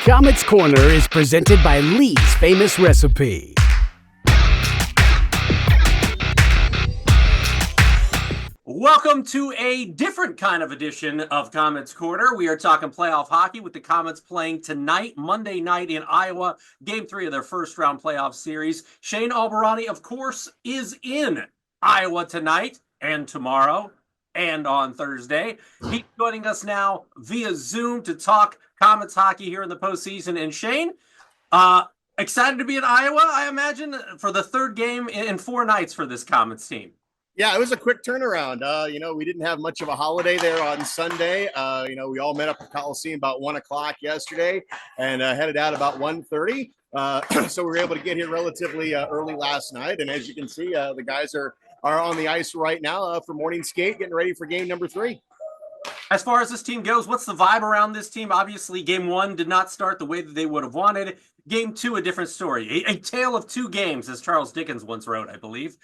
Komets Corner is presented by Lee's Famous Recipe. Welcome to a different kind of edition of Komets Corner. We are talking playoff hockey with the Komets playing tonight, Monday night in Iowa, Game 3 of their first-round playoff series. Shane Albahrani, of course, is in Iowa tonight and tomorrow and on Thursday. He's joining us now via Zoom to talk Komets hockey here in the postseason. And Shane, excited to be in Iowa, I imagine, for the third game in 4 nights for this Komets team. Yeah, it was a quick turnaround. We didn't have much of a holiday there on Sunday. We all met up at Coliseum about 1 o'clock yesterday and headed out about 1:30. So we were able to get here relatively early last night. And as you can see, the guys are on the ice right now for morning skate, getting ready for game number 3. As far as this team goes, what's the vibe around this team? Obviously, game 1 did not start the way that they would have wanted. Game 2, a different story. A tale of 2 games, as Charles Dickens once wrote, I believe.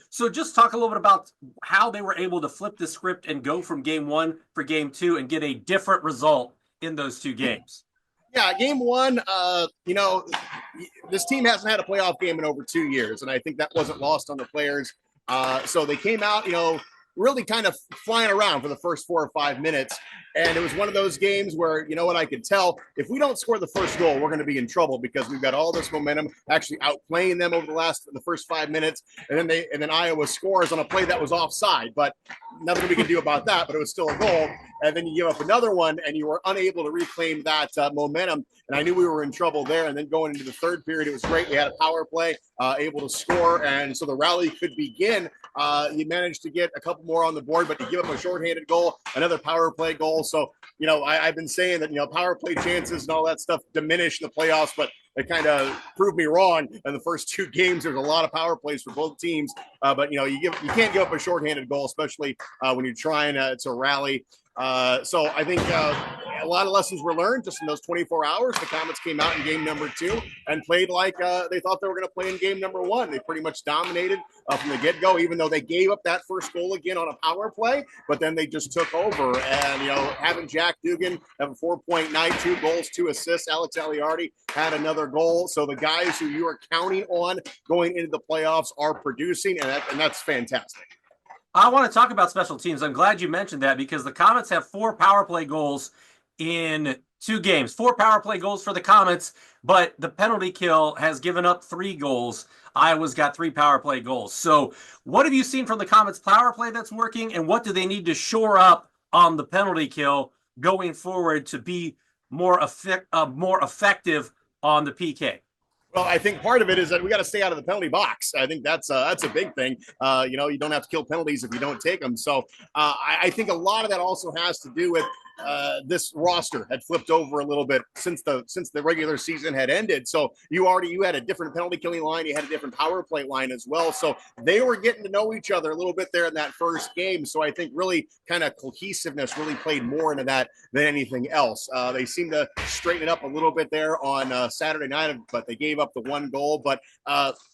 So just talk a little bit about how they were able to flip the script and go from game 1 for game 2 and get a different result in those 2 games. Yeah, game 1, this team hasn't had a playoff game in over 2 years, and I think that wasn't lost on the players. So they came out, really kind of flying around for the first 4 or 5 minutes. And it was one of those games where, I could tell if we don't score the first goal, we're going to be in trouble because we've got all this momentum, actually outplaying them over the first 5 minutes. And then Iowa scores on a play that was offside, but nothing we can do about that, but it was still a goal. And then you give up another one and you were unable to reclaim that momentum. And I knew we were in trouble there. And then going into the third period, it was great. We had a power play, able to score. And so the rally could begin. You managed to get a couple more on the board, but you give up a shorthanded goal, another power play goal. So, I've been saying that, power play chances and all that stuff diminish in the playoffs, but it kind of proved me wrong. In the first 2 games, there's a lot of power plays for both teams. But, you can't give up a shorthanded goal, especially when you're trying to rally. So I think a lot of lessons were learned just in those 24 hours. The Komets came out in game number 2 and played like they thought they were going to play in game number 1. They pretty much dominated from the get-go, even though they gave up that first goal again on a power play, but then they just took over. And, having Jack Dugan have a 4-point night, 2 goals, 2 assists. Alex Albahrani had another goal. So the guys who you are counting on going into the playoffs are producing, and that's fantastic. I want to talk about special teams. I'm glad you mentioned that because the Komets have 4 power play goals in 2 games. 4 power play goals for the Komets, but the penalty kill has given up 3 goals. Iowa's got 3 power play goals. So what have you seen from the Komets power play that's working, and what do they need to shore up on the penalty kill going forward to be more effective on the PK? Well, I think part of it is that we got to stay out of the penalty box. I think that's a big thing. You don't have to kill penalties if you don't take them. So I think a lot of that also has to do with this roster had flipped over a little bit since the regular season had ended. So you had a different penalty killing line. You had a different power play line as well. So they were getting to know each other a little bit there in that first game. So I think really kind of cohesiveness really played more into that than anything else. They seemed to straighten it up a little bit there on Saturday night, but they gave up the 1 goal. But,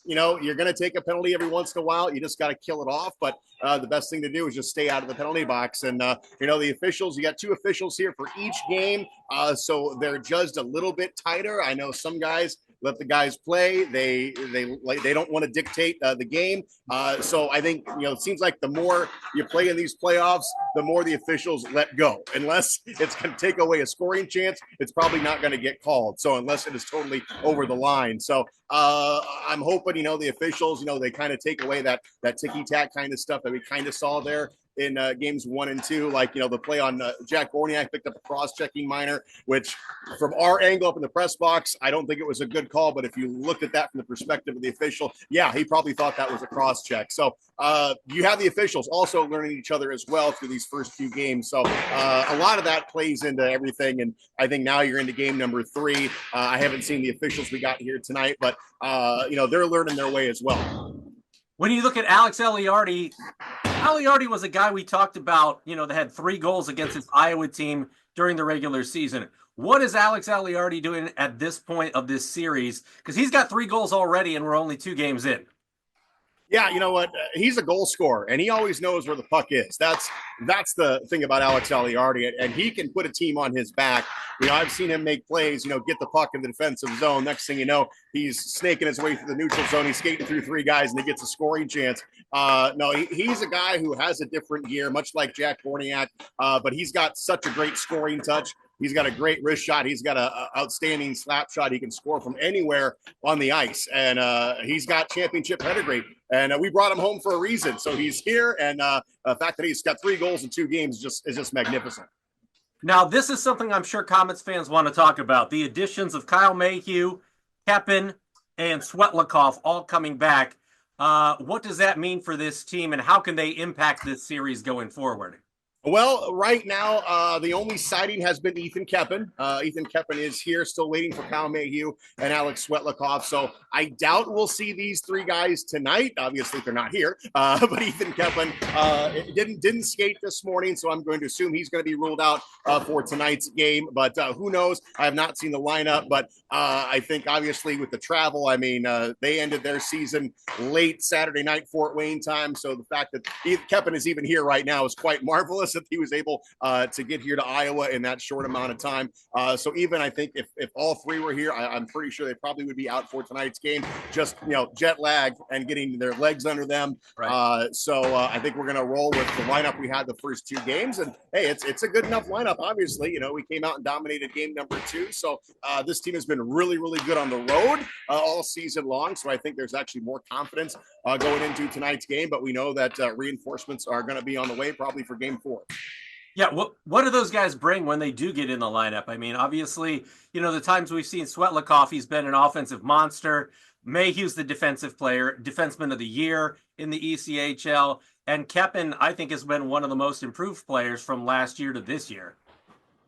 you're going to take a penalty every once in a while. You just got to kill it off. But the best thing to do is just stay out of the penalty box. And, the officials, you got 2 officials here for each game. So they're judged a little bit tighter. I know some guys let the guys play. They don't want to dictate the game. So I think, it seems like the more you play in these playoffs, the more the officials let go. Unless it's going to take away a scoring chance, it's probably not going to get called. So unless it is totally over the line. So I'm hoping, the officials, they kind of take away that ticky-tack kind of stuff that we kind of saw there in games 1 and 2, like, the play on Jack Gorniak picked up a cross-checking minor, which from our angle up in the press box, I don't think it was a good call. But if you looked at that from the perspective of the official, yeah, he probably thought that was a cross-check. So you have the officials also learning each other as well through these first few games. So a lot of that plays into everything. And I think now you're into game number 3. I haven't seen the officials we got here tonight, but, they're learning their way as well. When you look at Alex Albahrani was a guy we talked about, that had 3 goals against his Iowa team during the regular season. What is Alex Albahrani doing at this point of this series? Because he's got 3 goals already and we're only 2 games in. Yeah, you know what? He's a goal scorer, and he always knows where the puck is. That's the thing about Alex Albahrani, and he can put a team on his back. I've seen him make plays. Get the puck in the defensive zone. Next thing you know, he's snaking his way through the neutral zone. He's skating through three guys, and he gets a scoring chance. No, he's a guy who has a different gear, much like Jack Borniak, but he's got such a great scoring touch. He's got a great wrist shot. He's got an outstanding slap shot. He can score from anywhere on the ice, and he's got championship pedigree. And we brought him home for a reason. So he's here, and the fact that he's got 3 goals in 2 games is just magnificent. Now, this is something I'm sure Komets fans want to talk about. The additions of Kyle Mayhew, Kepin, and Svetlikov all coming back. What does that mean for this team, and how can they impact this series going forward? Well, right now, the only sighting has been Ethan Kepin. Ethan Kepin is here, still waiting for Kyle Mayhew and Alex Svetlikov. So I doubt we'll see these 3 guys tonight. Obviously, they're not here. But Ethan Kepin didn't skate this morning, so I'm going to assume he's going to be ruled out for tonight's game. But who knows? I have not seen the lineup. But I think, obviously, with the travel, they ended their season late Saturday night Fort Wayne time. So the fact that Kepin is even here right now is quite marvelous. That he was able to get here to Iowa in that short amount of time. So even I think if all 3 were here, I'm pretty sure they probably would be out for tonight's game. Just jet lag and getting their legs under them. Right. So I think we're going to roll with the lineup we had the first 2 games, and hey, it's a good enough lineup. Obviously, we came out and dominated game number 2. So this team has been really, really good on the road all season long. So I think there's actually more confidence going into tonight's game. But we know that reinforcements are going to be on the way, probably for game 4. Yeah, what do those guys bring when they do get in the lineup? Obviously, the times we've seen Svetlikov, he's been an offensive monster. Mayhew's the defenseman of the year in the ECHL. And Kepin, I think, has been one of the most improved players from last year to this year.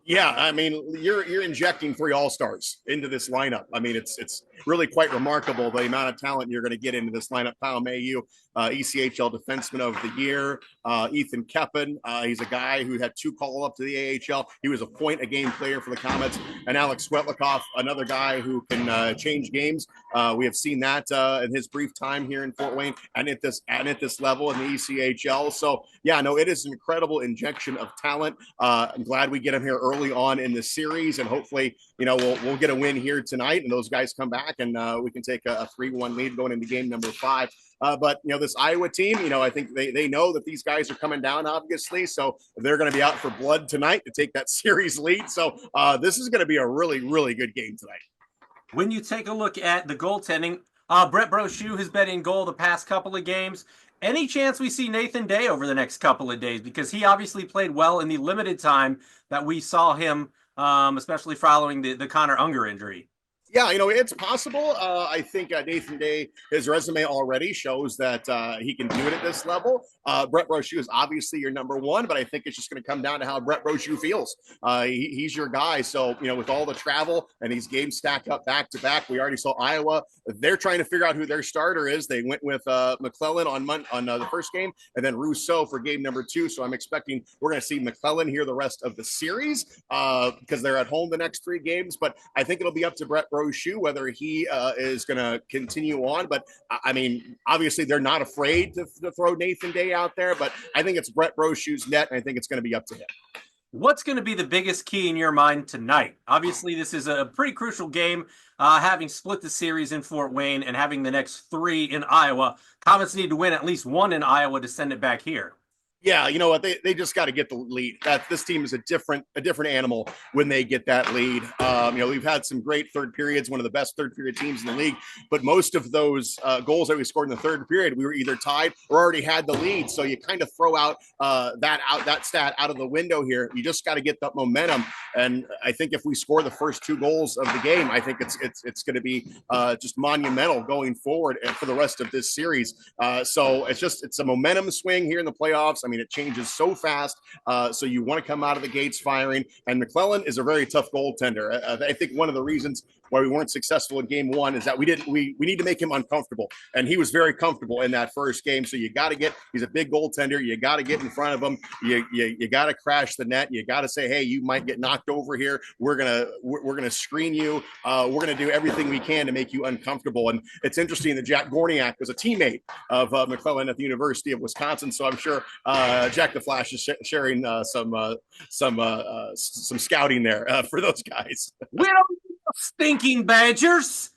Yeah, you're injecting 3 all-stars into this lineup. It's really quite remarkable the amount of talent you're going to get into this lineup. Kyle Mayhew, ECHL Defenseman of the Year. Ethan Kepin, he's a guy who had 2 call-up to the AHL. He was a point-a-game player for the Komets. And Alex Svetlikov, another guy who can change games. We have seen that in his brief time here in Fort Wayne and at this level in the ECHL. So, yeah, no, it is an incredible injection of talent. I'm glad we get him here early on in the series, and hopefully, we'll get a win here tonight, and those guys come back, and we can take a 3-1 lead going into game number 5. But this Iowa team, I think they know that these guys are coming down, obviously, so they're going to be out for blood tonight to take that series lead. So this is going to be a really, really good game tonight. When you take a look at the goaltending, Brett Brochu has been in goal the past couple of games. Any chance we see Nathan Day over the next couple of days? Because he obviously played well in the limited time that we saw him, especially following the Connor Unger injury. Yeah, it's possible. I think Nathan Day, his resume already shows that he can do it at this level. Brett Brochu is obviously your number 1, but I think it's just going to come down to how Brett Brochu feels. He's your guy. So, with all the travel and these games stacked up back to back, we already saw Iowa. They're trying to figure out who their starter is. They went with McClellan on the first game, and then Rousseau for game number 2. So I'm expecting we're going to see McClellan here the rest of the series because they're at home the next 3 games. But I think it'll be up to Brett Brochu whether he is going to continue on. But obviously they're not afraid to throw Nathan Day out there, but I think it's Brett Brochu's net, and I think it's going to be up to him. What's going to be the biggest key in your mind tonight? Obviously, this is a pretty crucial game, having split the series in Fort Wayne and having the next 3 in Iowa. Komets need to win at least 1 in Iowa to send it back here. Yeah, you know what? They just got to get the lead. This team is a different animal when they get that lead. We've had some great third periods, one of the best third period teams in the league, but most of those goals that we scored in the third period, we were either tied or already had the lead. So you kind of throw out that stat out of the window here. You just got to get that momentum. And I think if we score the first 2 goals of the game, I think it's going to be just monumental going forward and for the rest of this series. So it's a momentum swing here in the playoffs. mean, it changes so fast. So you want to come out of the gates firing. And McClellan is a very tough goaltender. I think one of the reasons why we weren't successful in game one is that we need to make him uncomfortable. And he was very comfortable in that first game. So you got to he's a big goaltender. You got to get in front of him. You got to crash the net. You got to say, hey, you might get knocked over here. We're going to screen you. We're going to do everything we can to make you uncomfortable. And it's interesting that Jack Gorniak was a teammate of McClellan at the University of Wisconsin. So I'm sure Jack the Flash is sharing some scouting there for those guys. We don't stinking Badgers.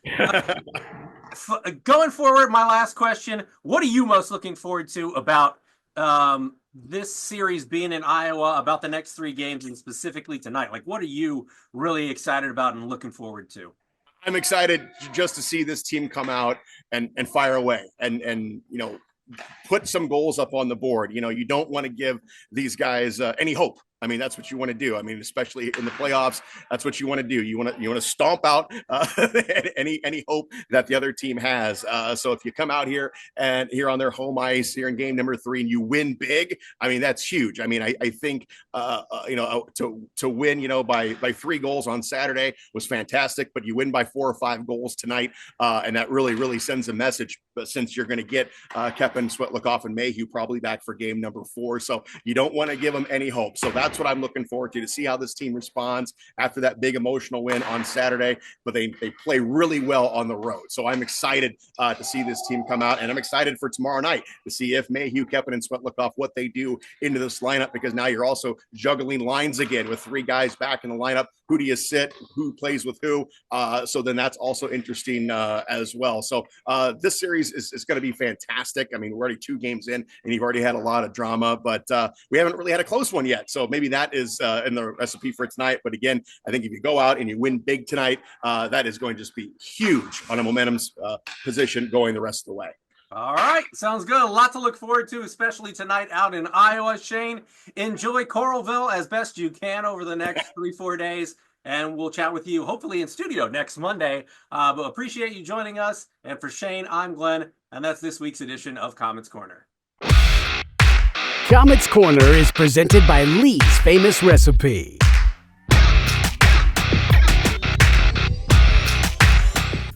Going forward, my last question: what are you most looking forward to about this series being in Iowa, about the next 3 games, and specifically tonight? Like, what are you really excited about and looking forward to? I'm excited just to see this team come out and fire away and put some goals up on the board. You don't want to give these guys any hope. I mean, that's what you want to do. I mean, especially in the playoffs, that's what you want to do. You want to stomp out any hope that the other team has. So if you come out here on their home ice here in game number 3 and you win big, I mean, that's huge. I mean, I think to win by 3 goals on Saturday was fantastic, but you win by 4 or 5 goals tonight, and that really sends a message. But since you're going to get Kepin, Svetlikov, and Mayhew probably back for game number 4, so you don't want to give them any hope. So that's what I'm looking forward to see how this team responds after that big emotional win on Saturday. But they play really well on the road. So I'm excited to see this team come out, and I'm excited for tomorrow night to see if Mayhew, Kepin, and Svetlikov, what they do into this lineup, because now you're also juggling lines again with 3 guys back in the lineup. Who do you sit? Who plays with who? So then that's also interesting as well. So this series is going to be fantastic. I mean, we're already 2 games in, and you've already had a lot of drama, but we haven't really had a close one yet. So maybe that is in the recipe for tonight. But again, I think if you go out and you win big tonight, that is going to just be huge on a momentum position going the rest of the way. All right. Sounds good. A lot to look forward to, especially tonight out in Iowa. Shane, enjoy Coralville as best you can over the next 3-4 days. And we'll chat with you hopefully in studio next Monday. But appreciate you joining us. And for Shane, I'm Glenn. And that's this week's edition of Komets Corner. Komets Corner is presented by Lee's Famous Recipe.